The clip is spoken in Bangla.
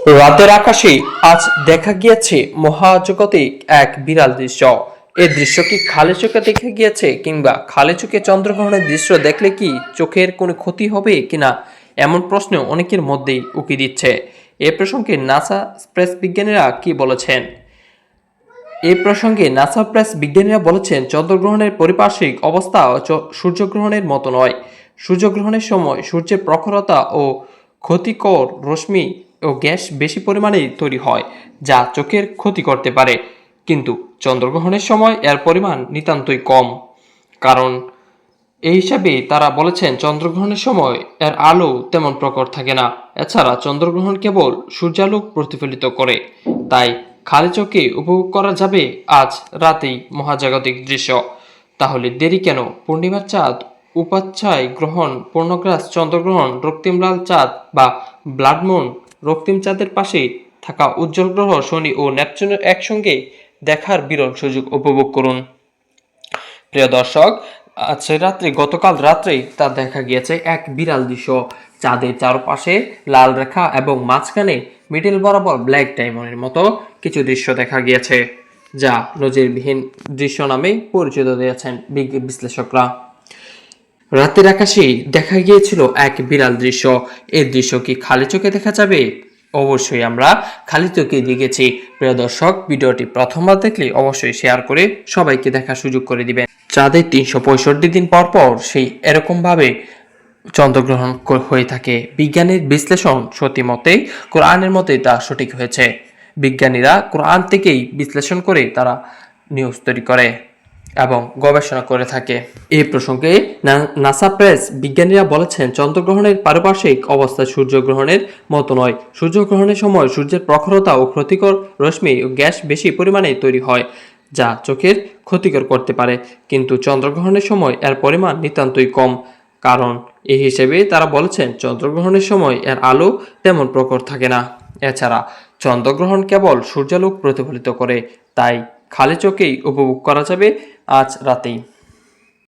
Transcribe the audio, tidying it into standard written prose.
রাতের আকাশে আজ দেখা গিয়েছে মহাজাগতিক এক বিরাল দৃশ্য। এই দৃশ্য কি খালি চোখে দেখা গিয়েছে, কিংবা খালি চোখে চন্দ্রগ্রহণের দৃশ্য দেখলে কি চোখের কোনো ক্ষতি হবে কিনা, এমন প্রশ্ন অনেকের মধ্যেই উকি দিচ্ছে। এ প্রসঙ্গে নাসা স্পেস বিজ্ঞানীরা কি বলেছেন? নাসা প্রেস বিজ্ঞানীরা বলেছেন, চন্দ্রগ্রহণের পারিপার্শ্বিক অবস্থা সূর্যগ্রহণের মতো নয়। সূর্যগ্রহণের সময় সূর্যের প্রখরতা ও ক্ষতিকর রশ্মি ও গ্যাস বেশি পরিমাণে তৈরি হয়, যা চোখের ক্ষতি করতে পারে। কিন্তু চন্দ্রগ্রহণের সময় এর পরিমাণ নিতান্তই কম। কারণ এই হিসাবে তারা বলেছেন, চন্দ্রগ্রহণের সময় এর আলো তেমন প্রখর থাকে না। এছাড়া চন্দ্রগ্রহণ কেবল সূর্যালোক প্রতিফলিত করে, তাই খালি চোখে উপভোগ করা যাবে আজ রাতেই মহাজাগতিক দৃশ্য। তাহলে দেরি কেন? পূর্ণিমার চাঁদ, উপাচ্ছায় গ্রহণ, পূর্ণগ্রাস চন্দ্রগ্রহণ, রক্তিম লাল চাঁদ বা ব্লাড মুন, রক্তিম চাঁদের পাশে থাকা উজ্জ্বল গ্রহ শনি ও নেপচুনের একসঙ্গে দেখার বিরল সুযোগ উপভোগ করুন। প্রিয় দর্শক, গতকাল রাত্রেই তা দেখা গিয়েছে এক বিরাল দৃশ্য। চাঁদের চারপাশে লাল রেখা এবং মাঝখানে মিডল বরাবর ব্ল্যাক ডায়মন্ডের মতো কিছু দৃশ্য দেখা গিয়েছে, যা নজিরবিহীন দৃশ্য নামে পরিচিত দিয়েছেন বিশ্লেষকরা। রাতের আকাশে দেখা গিয়েছিল এক বিরাল দৃশ্য। এই দৃশ্য কি খালি চোখে দেখা যাবে? অবশ্যই আমরা খালি চোখে দেখেছি। প্রিয় দর্শক, ভিডিওটি প্রথমবার দেখলে অবশ্যই শেয়ার করে সবাইকে দেখার সুযোগ করে দিবেন। চাঁদের 365 দিন পর পর সেই এরকম ভাবে চন্দ্রগ্রহণ হয়ে থাকে। বিজ্ঞানীর বিশ্লেষণ সত্যি মতেই কোরআনের মতেই তা সঠিক হয়েছে। বিজ্ঞানীরা কোরআন থেকেই বিশ্লেষণ করে তারা নিউজ তৈরি করে এবং গবেষণা করে থাকে। এই প্রসঙ্গে নাসা প্রেস বিজ্ঞানীরা বলেছেন, চন্দ্রগ্রহণের পারিপার্শ্বিক অবস্থা সূর্যগ্রহণের মতো নয়। সূর্যগ্রহণের সময় সূর্যের প্রখরতা ও ক্ষতিকর রশ্মি ও গ্যাস বেশি পরিমাণে তৈরি হয়, যা চোখের ক্ষতিকর করতে পারে। কিন্তু চন্দ্রগ্রহণের সময় এর পরিমাণ নিতান্তই কম। কারণ এই হিসেবে তারা বলেছেন, চন্দ্রগ্রহণের সময় এর আলো তেমন প্রখর থাকে না। এছাড়া চন্দ্রগ্রহণ কেবল সূর্যালোক প্রতিফলিত করে, তাই খালি চোখেই উপভোগ করা যাবে আজ রাতেই।